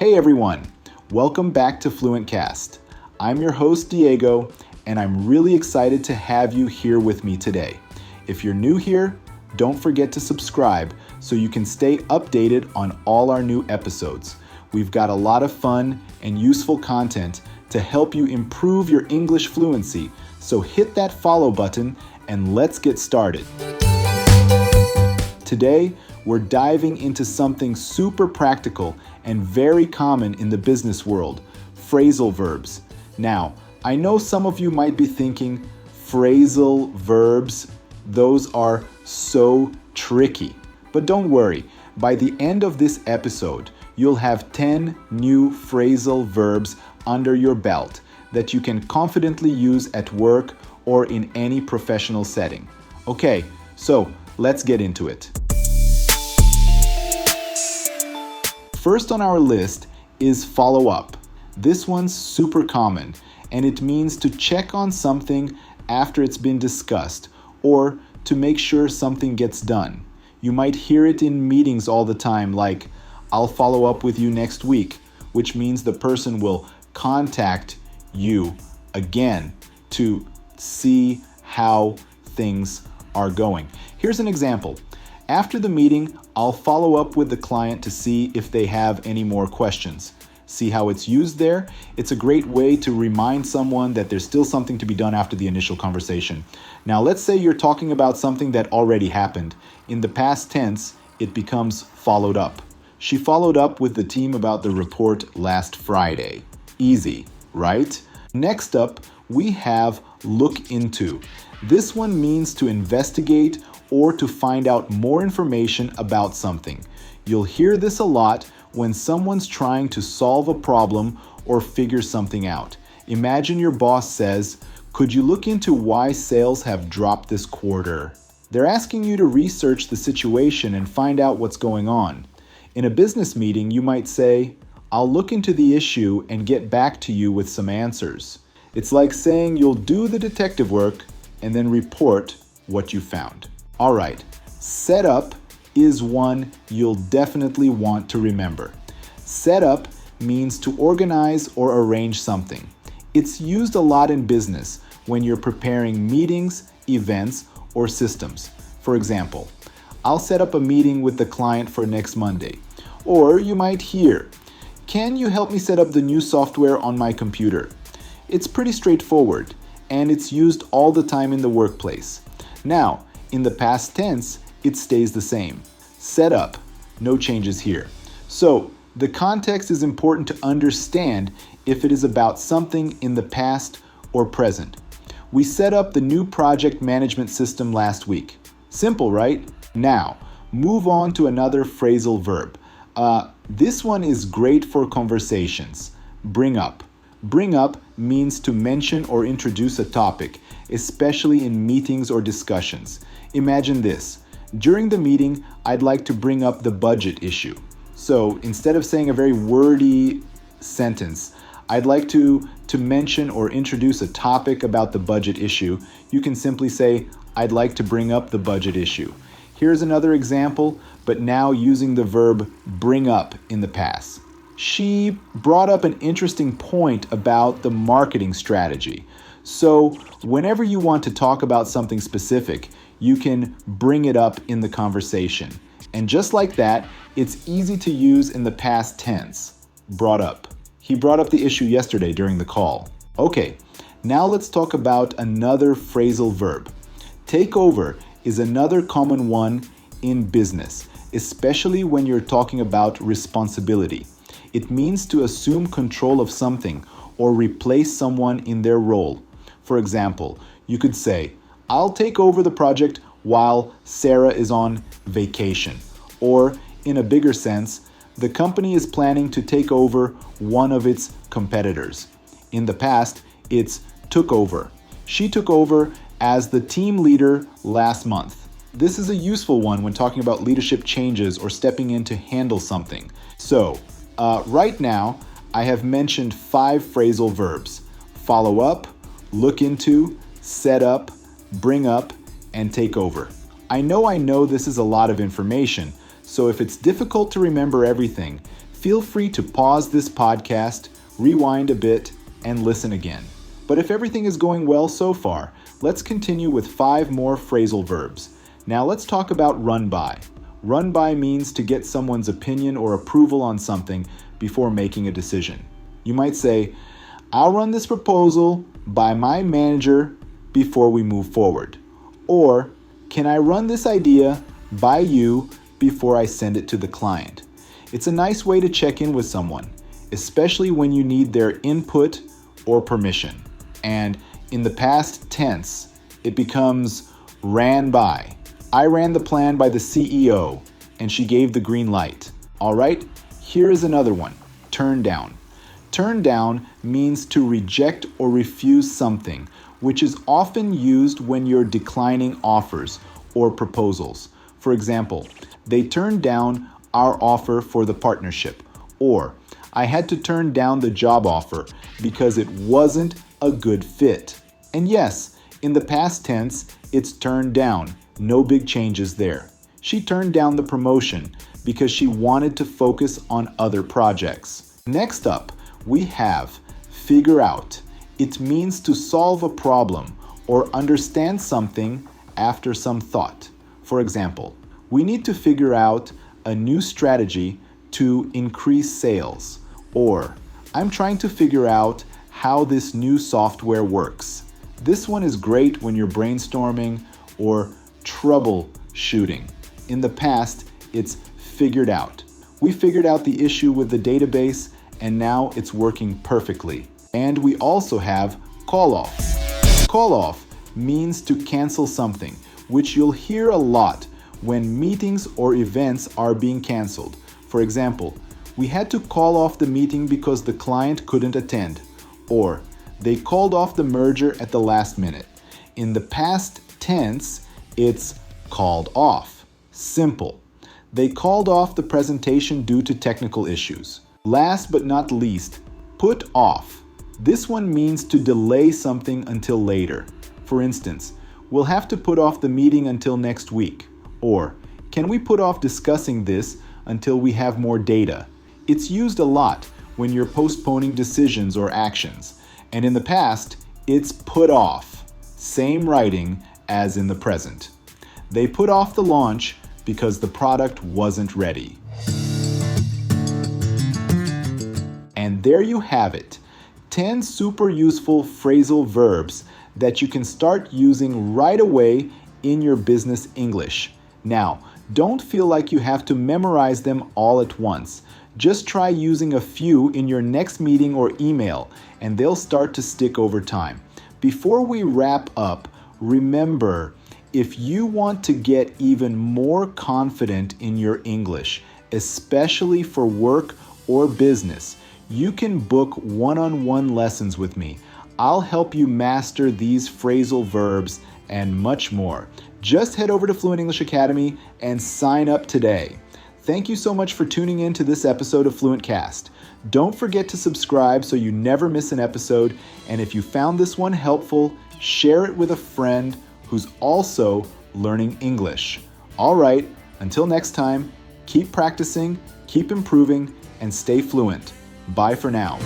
Hey everyone, welcome back to FluentCast. I'm your host Diego, and I'm really excited to have you here with me today. If you're new here, don't forget to subscribe so you can stay updated on all our new episodes. We've got a lot of fun and useful content to help you improve your English fluency, so hit that follow button and let's get started. Today, we're diving into something super practical and very common in the business world, phrasal verbs. Now, I know some of you might be thinking, phrasal verbs, those are so tricky. But don't worry, by the end of this episode, you'll have 10 new phrasal verbs under your belt that you can confidently use at work or in any professional setting. Okay, so let's get into it. First on our list is follow up. This one's super common, and it means to check on something after it's been discussed or to make sure something gets done. You might hear it in meetings all the time, like, I'll follow up with you next week, which means the person will contact you again to see how things are going. Here's an example. After the meeting, I'll follow up with the client to see if they have any more questions. See how it's used there? It's a great way to remind someone that there's still something to be done after the initial conversation. Now, let's say you're talking about something that already happened. In the past tense, it becomes followed up. She followed up with the team about the report last Friday. Easy, right? Next up, we have look into. This one means to investigate or to find out more information about something. You'll hear this a lot when someone's trying to solve a problem or figure something out. Imagine your boss says, "Could you look into why sales have dropped this quarter?" They're asking you to research the situation and find out what's going on. In a business meeting, you might say, "I'll look into the issue and get back to you with some answers." It's like saying you'll do the detective work and then report what you found. All right, set up is one you'll definitely want to remember. Set up means to organize or arrange something. It's used a lot in business when you're preparing meetings, events, or systems. For example, I'll set up a meeting with the client for next Monday. Or you might hear, "Can you help me set up the new software on my computer?" It's pretty straightforward, and it's used all the time in the workplace. Now, in the past tense, it stays the same. Set up, no changes here. So, the context is important to understand if it is about something in the past or present. We set up the new project management system last week. Simple, right? Now, move on to another phrasal verb. This one is great for conversations. Bring up. Bring up means to mention or introduce a topic, especially in meetings or discussions. Imagine this. During the meeting, I'd like to bring up the budget issue. So instead of saying a very wordy sentence, I'd like to mention or introduce a topic about the budget issue, you can simply say, I'd like to bring up the budget issue. Here's another example, but now using the verb bring up in the past. She brought up an interesting point about the marketing strategy. So whenever you want to talk about something specific, you can bring it up in the conversation. And just like that, it's easy to use in the past tense. Brought up. He brought up the issue yesterday during the call. Okay, now let's talk about another phrasal verb. Take over is another common one in business, especially when you're talking about responsibility. It means to assume control of something or replace someone in their role. For example, you could say, I'll take over the project while Sarah is on vacation. Or, in a bigger sense, the company is planning to take over one of its competitors. In the past, it's took over. She took over as the team leader last month. This is a useful one when talking about leadership changes or stepping in to handle something. So, right now, I have mentioned 5 phrasal verbs: follow up, look into, set up, bring up, and take over. I know this is a lot of information, so if it's difficult to remember everything, feel free to pause this podcast, rewind a bit, and listen again. But if everything is going well so far, let's continue with 5 more phrasal verbs. Now let's talk about run by. Run by means to get someone's opinion or approval on something before making a decision. You might say, I'll run this proposal by my manager before we move forward. Or, can I run this idea by you before I send it to the client? It's a nice way to check in with someone, especially when you need their input or permission. And in the past tense, it becomes ran by. I ran the plan by the CEO, and she gave the green light. All right, here is another one, turn down. Turn down means to reject or refuse something, which is often used when you're declining offers or proposals. For example, they turned down our offer for the partnership, or I had to turn down the job offer because it wasn't a good fit. And yes, in the past tense, it's turned down. No big changes there. She turned down the promotion because she wanted to focus on other projects. Next up, we have figure out. It means to solve a problem or understand something after some thought. For example, we need to figure out a new strategy to increase sales. Or, I'm trying to figure out how this new software works. This one is great when you're brainstorming or troubleshooting. In the past, it's figured out. We figured out the issue with the database and now it's working perfectly. And we also have call off. Call off means to cancel something, which you'll hear a lot when meetings or events are being canceled. For example, we had to call off the meeting because the client couldn't attend, or they called off the merger at the last minute. In the past tense, it's called off. Simple. They called off the presentation due to technical issues. Last but not least, put off. This one means to delay something until later. For instance, we'll have to put off the meeting until next week. Or, can we put off discussing this until we have more data? It's used a lot when you're postponing decisions or actions. And in the past, it's put off. Same writing as in the present. They put off the launch because the product wasn't ready. And there you have it. 10 super useful phrasal verbs that you can start using right away in your business English. Now, don't feel like you have to memorize them all at once. Just try using a few in your next meeting or email, and they'll start to stick over time. Before we wrap up, remember, if you want to get even more confident in your English, especially for work or business, you can book one-on-one lessons with me. I'll help you master these phrasal verbs and much more. Just head over to Fluent English Academy and sign up today. Thank you so much for tuning in to this episode of FluentCast. Don't forget to subscribe so you never miss an episode. And if you found this one helpful, share it with a friend who's also learning English. All right, until next time, keep practicing, keep improving, and stay fluent. Bye for now.